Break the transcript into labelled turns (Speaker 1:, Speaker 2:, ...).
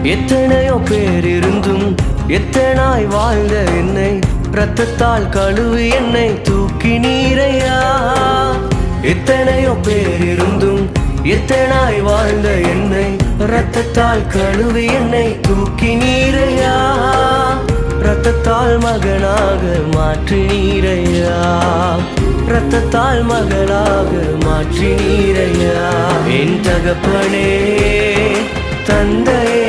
Speaker 1: எத்தனையோ பேர் இருந்தும் எத்தனாய் வாழ்ந்த என்னை இரத்தத்தால் கழுவி என்னை தூக்கி நீரையா. எத்தனையோ பேர் இருந்தும் எத்தனாய் வாழ்ந்த என்னை இரத்தத்தால் கழுவி என்னை தூக்கி நீரையா. இரத்தத்தால் மகனாக மாற்றி நீரையா. இரத்தத்தால் மகனாக மாற்றி நீரையா. என் தகப்பனே, தந்தையே,